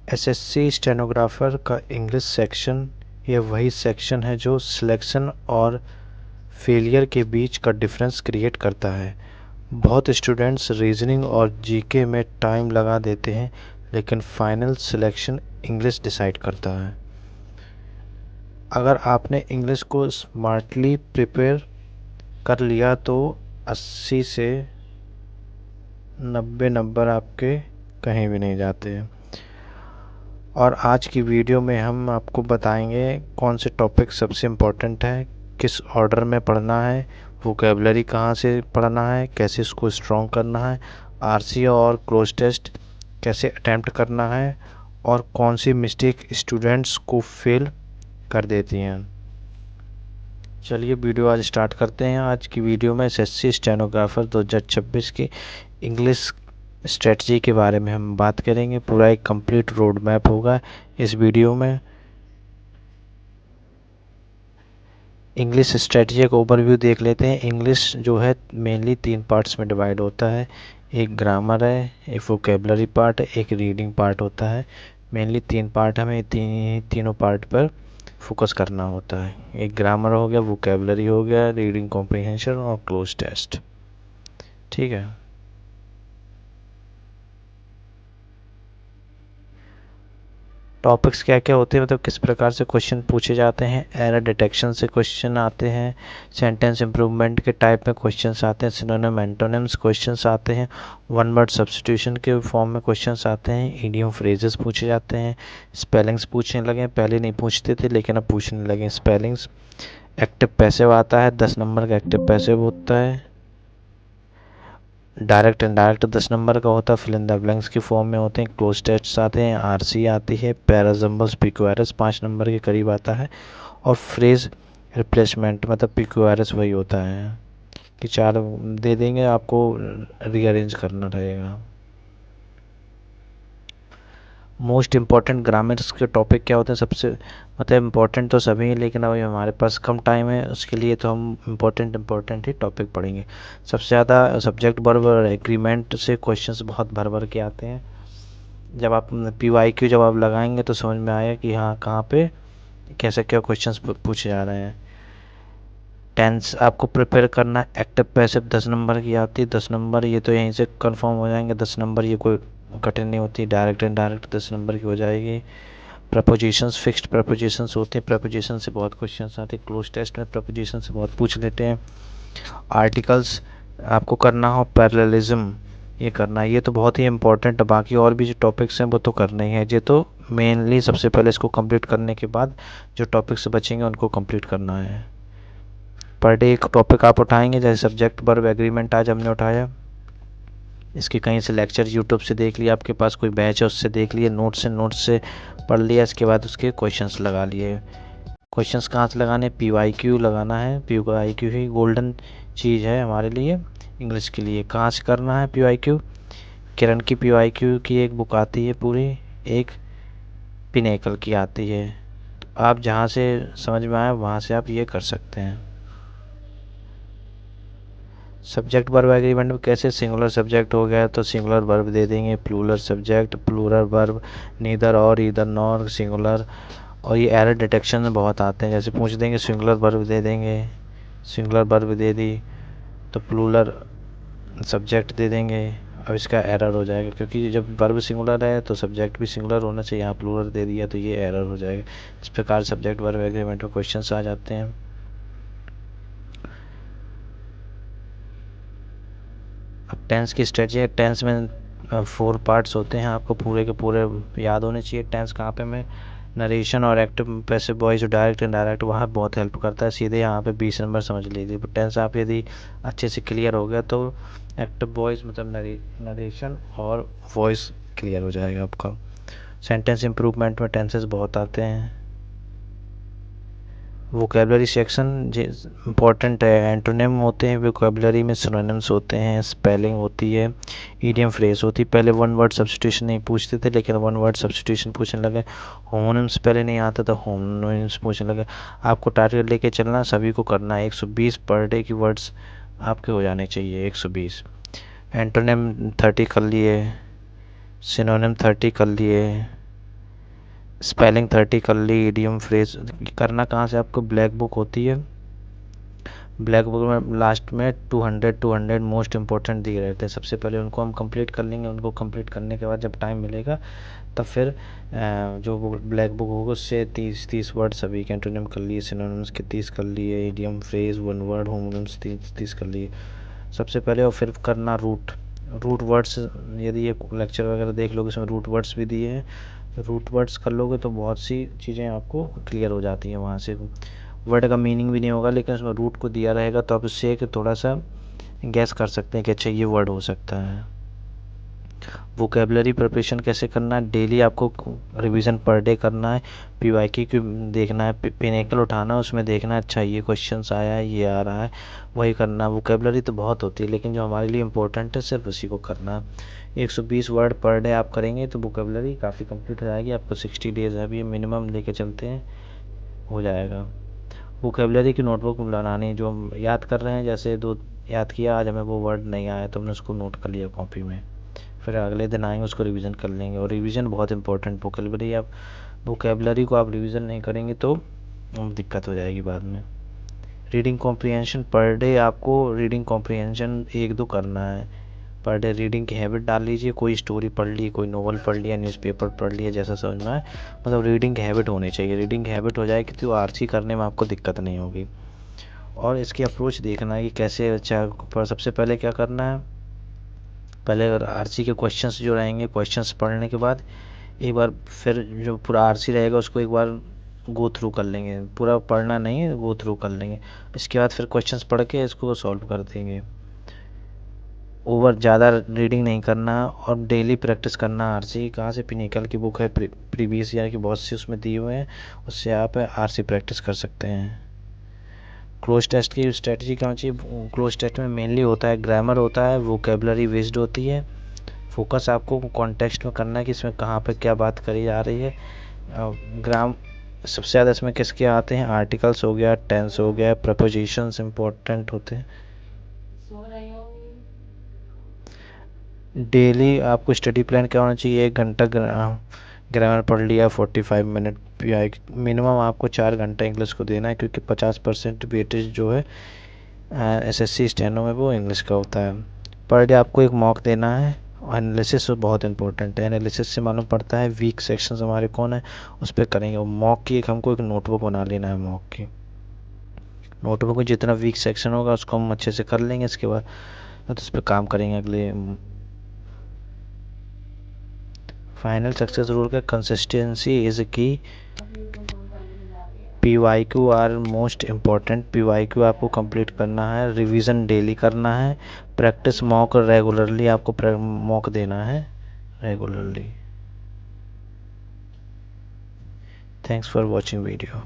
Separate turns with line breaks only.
SSC stenographer का English section यह वही सेक्शन है जो सिलेक्शन और फेलियर के बीच का डिफरेंस क्रिएट करता है। बहुत स्टूडेंट्स रीजनिंग और जीके में टाइम लगा देते हैं, लेकिन फाइनल सिलेक्शन इंग्लिश डिसाइड करता है। अगर आपने इंग्लिश को स्मार्टली प्रिपेयर कर लिया तो 80 से 90 नंबर आपके कहीं भी नहीं जाते हैं। और आज की वीडियो में हम आपको बताएंगे कौन से टॉपिक सबसे इम्पोर्टेंट है, किस ऑर्डर में पढ़ना है, वोकेबलरी कहाँ से पढ़ना है, कैसे इसको स्ट्रॉन्ग करना है, आरसी और क्लोज टेस्ट कैसे अटैम्प्ट करना है, और कौन सी मिस्टेक स्टूडेंट्स को फेल कर देती हैं। चलिए वीडियो आज स्टार्ट करते हैं। आज की वीडियो में एसएससी स्टेनोग्राफर 2026 की इंग्लिश स्ट्रेटजी के बारे में हम बात करेंगे। पूरा एक कंप्लीट रोड मैप होगा इस वीडियो में। इंग्लिश स्ट्रेटजी का ओवरव्यू देख लेते हैं। इंग्लिश जो है मेनली 3 पार्ट्स में डिवाइड होता है। एक ग्रामर है, एक वोकेबलरी पार्ट है, एक रीडिंग पार्ट होता है। मेनली 3 पार्ट, हमें तीनों पार्ट पर फोकस करना होता है। एक ग्रामर हो गया, वोकेबलरी हो गया, रीडिंग कॉम्प्रिहेंशन और क्लोज टेस्ट। ठीक है। टॉपिक्स क्या क्या होते हैं, मतलब किस प्रकार से क्वेश्चन पूछे जाते हैं। एरर डिटेक्शन से क्वेश्चन आते हैं, सेंटेंस इम्प्रूवमेंट के टाइप में क्वेश्चंस आते हैं, सिनोनिम एंटोनिम्स क्वेश्चंस आते हैं, वन वर्ड सब्स्टिट्यूशन के फॉर्म में क्वेश्चंस आते हैं, इडियम फ्रेजेस पूछे जाते हैं, स्पेलिंग्स पूछने लगे। पहले नहीं पूछते थे लेकिन अब पूछने लगे स्पेलिंग्स। एक्टिव पैसिव आता है, 10 नंबर का एक्टिव पैसिव होता है। डायरेक्ट इनडायरेक्ट 10 नंबर का होता है, फिल इन द ब्लैंक्स की फॉर्म में होते हैं। क्लोज टेस्ट आते हैं, आरसी आती है, पैराजम्बल्स पीक्यूआरएस 5 नंबर के करीब आता है, और फ्रेज रिप्लेसमेंट मतलब पीक्यूआरएस वही होता है कि 4 दे देंगे, आपको रीअरेंज करना रहेगा। मोस्ट इम्पॉर्टेंट ग्रामर्स के टॉपिक क्या होते हैं सबसे, मतलब इम्पोर्टेंट तो सभी हैं लेकिन अभी हमारे पास कम टाइम है, उसके लिए तो हम इम्पोर्टेंट ही टॉपिक पढ़ेंगे। सबसे ज़्यादा सब्जेक्ट वर्ब और एग्रीमेंट से क्वेश्चंस बहुत भर भर के आते हैं। जब आप PYQ जब आप लगाएंगे तो समझ में आएगा कि हाँ कहाँ पे कैसे क्या क्वेश्चंस पूछे जा रहे हैं। टेंस आपको प्रिपेयर करना है। एक्टिव पैसिव 10 नंबर की आती है, 10 नंबर ये तो यहीं से कंफर्म हो जाएंगे। 10 नंबर ये कोई कठिन नहीं होती, डायरेक्ट इनडायरेक्ट 10 नंबर की हो जाएगी। प्रपोजिशंस फिक्स्ड प्रपोजिशंस होते हैं, प्रपोजिशन से बहुत क्वेश्चंस आते हैं। क्लोज टेस्ट में प्रपोजिशन से बहुत पूछ लेते हैं। आर्टिकल्स आपको करना हो, पैरेललिज्म ये करना है, ये तो बहुत ही इंपॉर्टेंट है। बाकी और भी जो टॉपिक्स हैं वो तो करने ही है, ये तो मेनली सबसे पहले इसको कंप्लीट करने के बाद जो टॉपिक्स बचेंगे उनको कंप्लीट करना है। पर डे एक टॉपिक आप उठाएंगे, जैसे सब्जेक्ट वर्ब एग्रीमेंट आज हमने उठाया, इसके कहीं से लेक्चर यूट्यूब से देख लिया, आपके पास कोई बैच है उससे देख लिया, नोट्स से पढ़ लिया, इसके बाद उसके क्वेश्चंस लगा लिए। क्वेश्चंस कहाँ से लगाने, PYQ लगाना है। PYQ ही गोल्डन चीज़ है हमारे लिए इंग्लिश के लिए। कहाँ से करना है PYQ, किरण की PYQ की एक बुक आती है पूरी, एक पिनेकल की आती है। आप जहाँ से समझ में आए वहाँ से आप ये कर सकते हैं। सब्जेक्ट वर्ब एग्रीमेंट में कैसे, सिंगुलर सब्जेक्ट हो गया तो सिंगुलर वर्ब दे देंगे, plural subject plural verb, neither और ईदर नॉर सिंगुलर। और ये एरर डिटेक्शन में बहुत आते हैं, जैसे पूछ देंगे सिंगुलर वर्ब दे देंगे, सिंगुलर वर्ब दे दी तो प्लूरल सब्जेक्ट दे देंगे, अब इसका एरर हो जाएगा, क्योंकि जब वर्ब सिंगुलर है तो सब्जेक्ट भी सिंगुलर होना चाहिए, यहाँ प्लूरल दे दिया तो ये एरर हो जाएगा। इस प्रकार सब्जेक्ट वर्ब एग्रीमेंट में क्वेश्चंस आ जाते हैं। अब टेंस की स्ट्रेटजी है। टेंस में 4 पार्ट्स होते हैं, आपको पूरे के पूरे याद होने चाहिए। टेंस कहाँ पे में नरेशन और active passive voice direct indirect वहाँ बहुत हेल्प करता है। सीधे यहाँ पे 20 नंबर समझ लीजिए। टेंस आप यदि अच्छे से क्लियर हो गया तो एक्टिव वॉइस मतलब नरेशन और वॉइस क्लियर हो जाएगा आपका। सेंटेंस इम्प्रूवमेंट में टेंसेस बहुत आते हैं। वोकेबलरी सेक्शन इम्पोर्टेंट है। एंटोनिम होते हैं वोकेबलरी में, सिनोनिम्स होते हैं, स्पेलिंग होती है, इडियम फ्रेज होती है। पहले वन वर्ड सब्स्टिट्यूशन नहीं पूछते थे लेकिन वन वर्ड सब्स्टिट्यूशन पूछने लगे। होमोनिम्स पहले नहीं आता था, होमोनिम्स पूछने लगे। आपको टारगेट लेके चलना, सभी को करना है। 120 पर डे की वर्ड्स आपके हो जाने चाहिए, 120। एंटोनिम 30 कर लिए, सिनोनिम 30 कर लिए, स्पेलिंग 30 कर ली, इडियम फ्रेज करना कहाँ से, आपको ब्लैक बुक होती है, ब्लैक बुक में लास्ट में 200 मोस्ट इंपॉर्टेंट दिए रहते हैं। सबसे पहले उनको हम कंप्लीट कर लेंगे, उनको कंप्लीट करने के बाद जब टाइम मिलेगा तब फिर जो वो ब्लैक बुक होगा उससे 30 वर्ड सभी के एंटोनिम कर लिए, सिनोनिम्स के 30 कर लिए, idiom phrase one word homonyms 30 कर लिए सबसे पहले। और फिर करना रूट वर्ड्स, यदि ये लेक्चर वगैरह देख लोगे इसमें रूट वर्ड्स भी दिए हैं, रूट वर्ड्स कर लोगे तो बहुत सी चीज़ें आपको क्लियर हो जाती हैं वहाँ से। वर्ड का मीनिंग भी नहीं होगा लेकिन उसमें रूट को दिया रहेगा तो आप उससे एक थोड़ा सा गैस कर सकते हैं कि अच्छा ये वर्ड हो सकता है। वोकेबलरी प्रिपरेशन कैसे करना है, डेली आपको रिवीजन पर डे करना है, पीवाईक्यू की देखना है, पिनेकल उठाना है, उसमें देखना है अच्छा ये क्वेश्चंस आया है, ये आ रहा है, वही करना है। वोकेबलरी तो बहुत होती है लेकिन जो हमारे लिए इम्पोर्टेंट है सिर्फ उसी को करना है। 120 वर्ड पर डे आप करेंगे तो वोकेबलरी काफ़ी कंप्लीट हो जाएगी, आपको 60 डेज अभी मिनिमम लेके चलते हैं, हो जाएगा। वोकेबलरी की नोटबुक बनानी, जो हम याद कर रहे हैं, जैसे दो याद किया आज हमें वो वर्ड नहीं आया तो हमने उसको नोट कर लिया कॉपी में, फिर अगले दिन आएंगे उसको रिवीजन कर लेंगे। और रिवीजन बहुत इंपॉर्टेंट, वोकेबलरी आप वोकेबलरी को आप रिवीजन नहीं करेंगे तो दिक्कत हो जाएगी बाद में। रीडिंग कॉम्प्रिहेंशन पर डे आपको रीडिंग कॉम्प्रिहेंशन 1-2 करना है पर डे। रीडिंग की हैबिट डाल लीजिए, कोई स्टोरी पढ़ ली, कोई नोवेल पढ़ लिया, न्यूज़पेपर पढ़ लिया, जैसा समझ में आए, मतलब रीडिंग की हैबिट होनी चाहिए। रीडिंग की हैबिट हो जाएगी तो आरसी करने में आपको दिक्कत नहीं होगी। और इसकी अप्रोच देखना है कि कैसे, अच्छा पर सबसे पहले क्या करना है, पहले अगर आरसी के क्वेश्चंस जो रहेंगे, क्वेश्चंस पढ़ने के बाद एक बार फिर जो पूरा आरसी रहेगा उसको एक बार गो थ्रू कर लेंगे, पूरा पढ़ना नहीं है, गो थ्रू कर लेंगे। इसके बाद फिर क्वेश्चंस पढ़ के इसको सॉल्व कर देंगे। ओवर ज़्यादा रीडिंग नहीं करना और डेली प्रैक्टिस करना। आरसी कहाँ से, पिनिकल की बुक है, प्रीवियस ईयर की बहुत सी उसमें दिए हुए हैं, उससे आप आरसी प्रैक्टिस कर सकते हैं। क्लोज टेस्ट की स्ट्रेटजी कहाँ चाहिए, क्लोज टेस्ट में मेनली होता है ग्रामर होता है, वोकेबलरी बेस्ड होती है, फोकस आपको कॉन्टेक्स्ट में करना है कि इसमें कहाँ पे क्या बात करी जा रही है। ग्राम सबसे ज़्यादा इसमें किसके आते हैं, आर्टिकल्स हो गया, टेंस हो गया, प्रपोजिशंस इंपॉर्टेंट होते हैं। डेली आपको स्टडी प्लान क्या होना चाहिए, 1 घंटा ग्रामर पढ़ लिया, 45 मिनट पीआई, मिनिमम आपको 4 घंटा इंग्लिश को देना है क्योंकि 50% वेटेज जो है एसएससी स्टेनो में वो इंग्लिश का होता है। पर डे आपको एक मॉक देना है। एनालिसिस बहुत इंपॉर्टेंट है, एनालिसिस से मालूम पड़ता है वीक सेक्शंस हमारे कौन है, उस पर करेंगे। मॉक की हमको एक नोटबुक बना लेना है, मॉक की नोटबुक में जितना वीक सेक्शन होगा उसको हम अच्छे से कर लेंगे, इसके बाद तो उस पर काम करेंगे अगले। फाइनल सक्सेस रूल का, consistency is key, PYQ are most important, PYQ आपको कंप्लीट करना है, रिवीजन डेली करना है, प्रैक्टिस मॉक रेगुलरली आपको मॉक देना है regularly. Thanks for watching video.